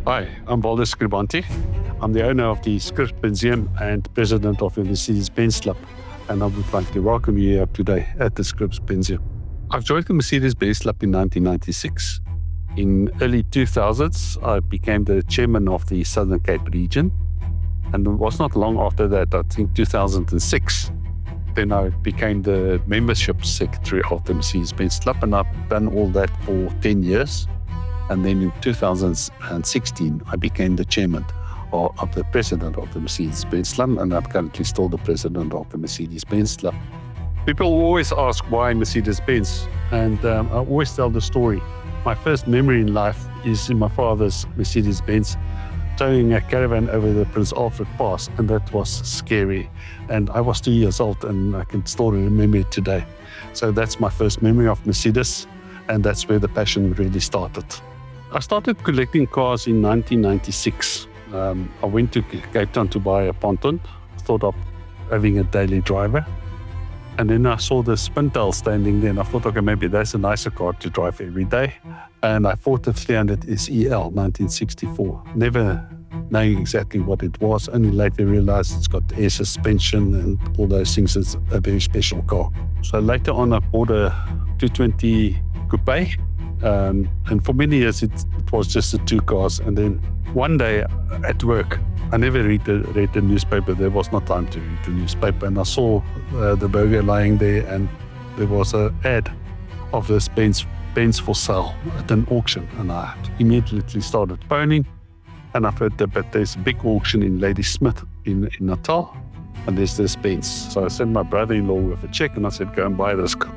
Hi, I'm Waldo Scribante. I'm the owner of the Scribs Benzeum and president of the Mercedes-Benz Club, and I would like to welcome you here today at the Scribs Benzeum. I've joined the Mercedes-Benz Club in 1996. In early 2000s, I became the chairman of the Southern Cape region, and it was not long after that, I think 2006, then I became the membership secretary of the Mercedes-Benz Club, and I've done all that for 10 years. And then in 2016, I became the chairman of the president of the Mercedes-Benz Club, and I'm currently still the president of the Mercedes-Benz Club. People always ask why Mercedes-Benz, and I always tell the story. My first memory in life is in my father's Mercedes-Benz, towing a caravan over the Prince Alfred Pass, and that was scary. And I was 2 years old, and I can still remember it today. So that's my first memory of Mercedes, and that's where the passion really started. I started collecting cars in 1996. I went to Cape Town to buy a ponton. I thought of having a daily driver. And then I saw the Spintail standing there, and I thought, okay, maybe that's a nicer car to drive every day. And I bought the 300 SEL 1964, never knowing exactly what it was. Only later realized it's got air suspension and all those things. It's a very special car. So later on, I bought a 220 Coupe. And for many years, it was just the two cars. And then one day at work, I never read the newspaper. There was no time to read the newspaper. And I saw the burger lying there, and there was an ad of this Benz for sale at an auction. And I immediately started phoning. And I heard that there's a big auction in Ladysmith in Natal, and there's this Benz. So I sent my brother-in-law with a check, and I said, go and buy this car.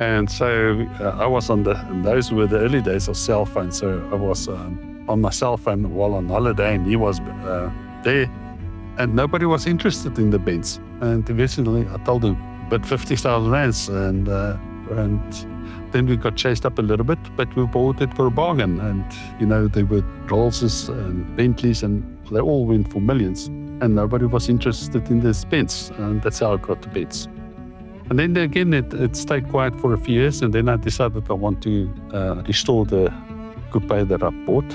And so I was and those were the early days of cell phones. So I was on my cell phone while on holiday, and he was there, and nobody was interested in the Benz. And eventually I told him, but 50,000 rands, and then we got chased up a little bit, but we bought it for a bargain. And, you know, there were Rollses and Bentleys, and they all went for millions, and nobody was interested in this Benz. And that's how I got the Benz. And then again, it stayed quiet for a few years, and then I decided I want to restore the coupe that I bought.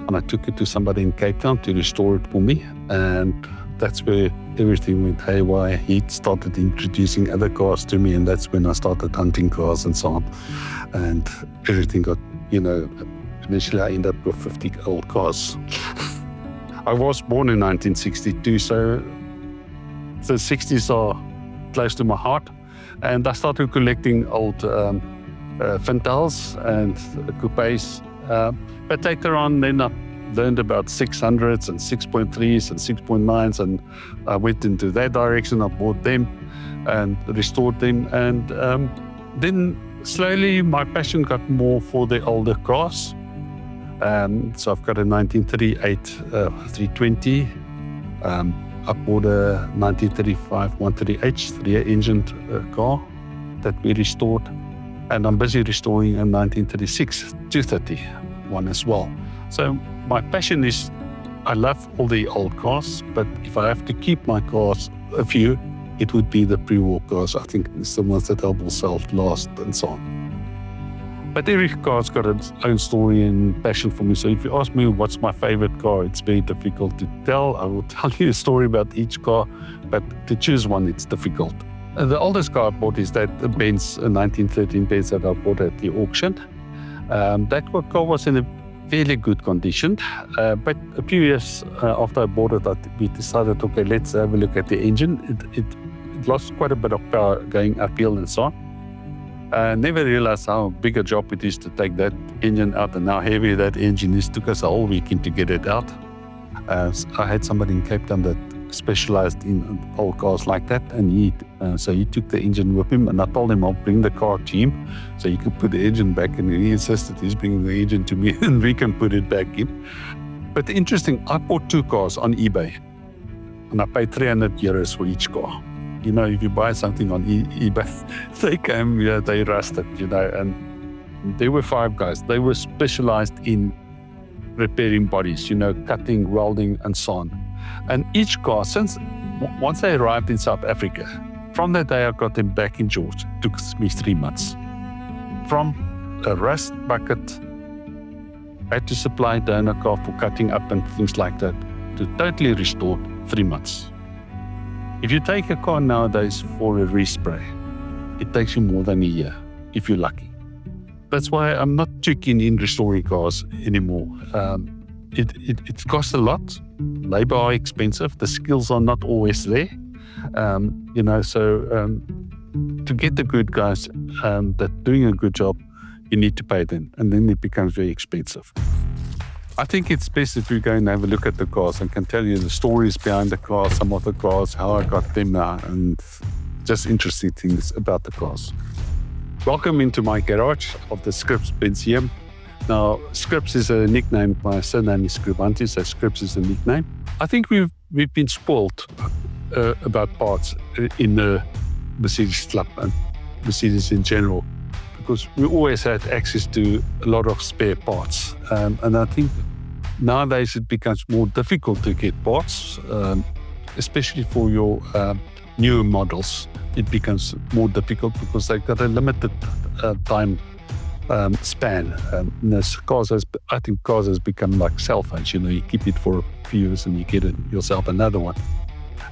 And I took it to somebody in Cape Town to restore it for me. And that's where everything went haywire. He started introducing other cars to me, and that's when I started hunting cars and so on. And everything got, eventually I ended up with 50 old cars. I was born in 1962, so the 60s are close to my heart, and I started collecting old Fintails and coupes. But later on, then I learned about 600s and 6.3s and 6.9s, and I went into that direction. I bought them and restored them, and then slowly my passion got more for the older cars. So I've got a 1938 320. I bought a 1935 130H 3-engined car that we restored, and I'm busy restoring a 1936 230 one as well. So my passion is, I love all the old cars, but if I have to keep my cars, a few, it would be the pre-war cars. I think it's the ones that I will sell last and so on. But every car's got its own story and passion for me. So if you ask me what's my favorite car, it's very difficult to tell. I will tell you a story about each car, but to choose one, it's difficult. The oldest car I bought is that Benz, a 1913 Benz that I bought at the auction. That car was in a fairly good condition, but a few years after I bought it, we decided, okay, let's have a look at the engine. It lost quite a bit of power going uphill and so on. I never realized how big a job it is to take that engine out and how heavy that engine is. It took us a whole weekend to get it out. I had somebody in Cape Town that specialized in old cars like that, and so he took the engine with him, and I told him I'll bring the car to him so he could put the engine back, and he insisted he's bringing the engine to me and we can put it back in. But interesting, I bought two cars on eBay, and I paid 300 euros for each car. If you buy something on eBay, they came, they rusted, and there were 5 guys. They were specialized in repairing bodies, cutting, welding, and so on. And each car, once they arrived in South Africa, from that day I got them back in George. It took me 3 months. From a rust bucket, I had to supply donor car for cutting up and things like that to totally restore 3 months. If you take a car nowadays for a respray, it takes you more than a year, if you're lucky. That's why I'm not too keen in restoring cars anymore. It costs a lot. Labor are expensive. The skills are not always there. To get the good guys that doing a good job, you need to pay them, and then it becomes very expensive. I think it's best if you go and have a look at the cars and can tell you the stories behind the cars, some of the cars, how I got them now, and just interesting things about the cars. Welcome into my garage of the Scribs Benzeum. Now, Scribs is a nickname. My surname is Scribante, so Scribs is a nickname. I think we've been spoiled about parts in the Mercedes Club and Mercedes in general, because we always had access to a lot of spare parts. And I think nowadays it becomes more difficult to get parts, especially for your newer models. It becomes more difficult because they've got a limited time span. I think cars has become like cell phones. You keep it for a few years and you get yourself another one.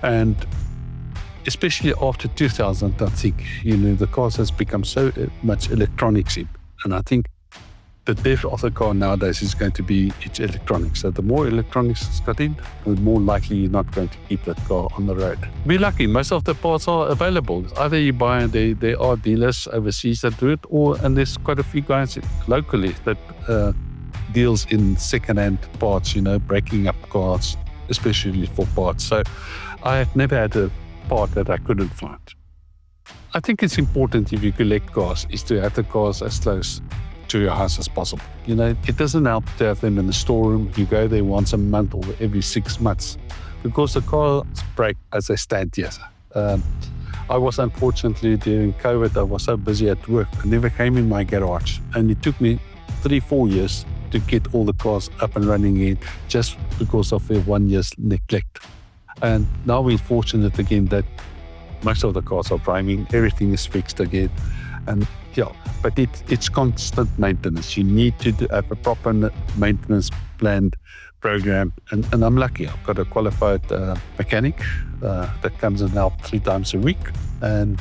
And especially after 2000, I think, the cars has become so much electronics in. And I think the death of the car nowadays is going to be its electronics. So the more electronics it's got in, the more likely you're not going to keep that car on the road. Be lucky, most of the parts are available. Either you buy, there are dealers overseas that do it, and there's quite a few guys locally that deals in second-hand parts, breaking up cars, especially for parts. So I have never had a part that I couldn't find. I think it's important if you collect cars is to have the cars as close to your house as possible. It doesn't help to have them in the storeroom. You go there once a month or every 6 months because the cars break as they stand here. I was unfortunately during COVID, I was so busy at work. I never came in my garage, and it took me 3-4 years to get all the cars up and running again just because of a 1 year's neglect. And now we're fortunate again that most of the cars are priming, everything is fixed again. And but it's constant maintenance. You need to have a proper maintenance planned program. And I'm lucky, I've got a qualified mechanic that comes and helps 3 times a week. And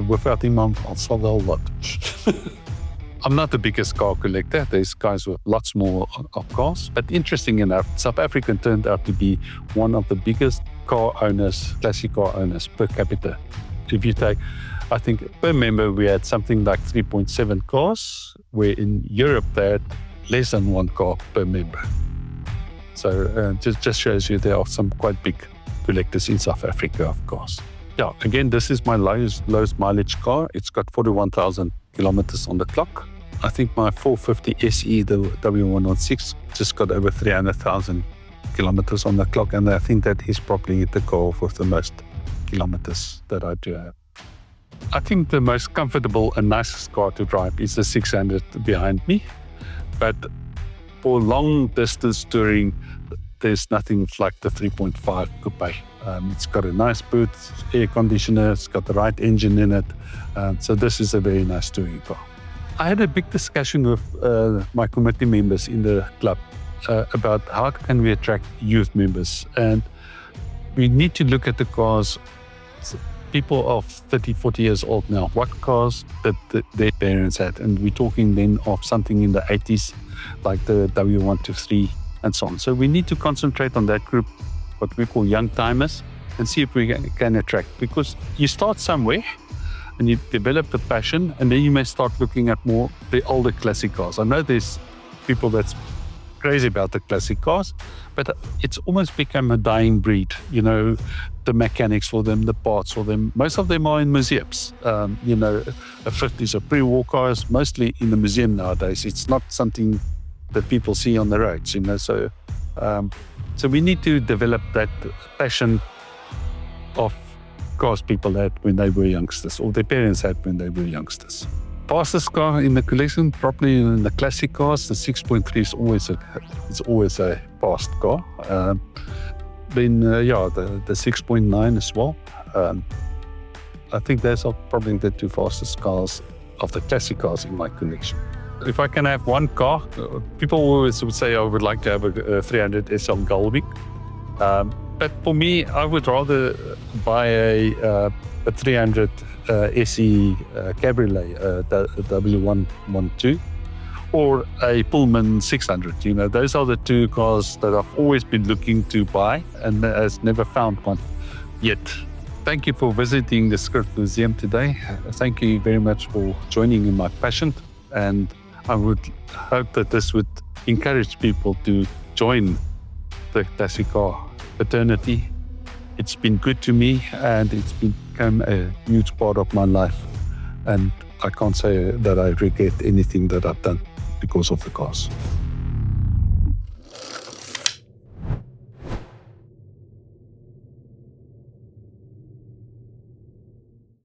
without him, I'll solve the whole lot. I'm not the biggest car collector. There's guys with lots more of cars. But interesting enough, South Africa turned out to be one of the biggest car owners, classic car owners per capita. If you take, I think per member, we had something like 3.7 cars, where in Europe they had less than 1 car per member. So just shows you there are some quite big collectors in South Africa of cars. Again, this is my lowest mileage car. It's got 41,000 kilometers on the clock. I think my 450 SE, the W116, just got over 300,000 kilometers on the clock, and I think that is probably the car with the most kilometers that I do have. I think the most comfortable and nicest car to drive is the 600 behind me, but for long distance touring, there's nothing like the 3.5 coupe. It's got a nice boot, air conditioner, it's got the right engine in it, so this is a very nice touring car. I had a big discussion with my committee members in the club about how can we attract youth members, and we need to look at the cars. People of 30, 40 years old now, what cars that their parents had, and we're talking then of something in the 80s, like the W123 and so on. So we need to concentrate on that group, what we call young timers, and see if we can attract, because you start somewhere and you develop the passion, and then you may start looking at more the older classic cars. I know there's people that's crazy about the classic cars, but it's almost become a dying breed. The mechanics for them, the parts for them, most of them are in museums. A 50s or pre-war cars, mostly in the museum nowadays. It's not something that people see on the roads, So we need to develop that passion of cars people had when they were youngsters, or their parents had when they were youngsters. Fastest car in the collection, probably in the classic cars, the 6.3 is always a fast car. Then the 6.9 as well. I think those are probably the 2 fastest cars of the classic cars in my collection. If I can have one car, people always would say I would like to have a 300 SL Galvik. But for me, I would rather buy a 300 SE Cabriolet, W112, or a Pullman 600. You know, those are the two cars that I've always been looking to buy and has never found one yet. Thank you for visiting the Scribs Museum today. Thank you very much for joining in my passion. And I would hope that this would encourage people to join the classic car fraternity. It's been good to me and it's become a huge part of my life. And I can't say that I regret anything that I've done because of the cars.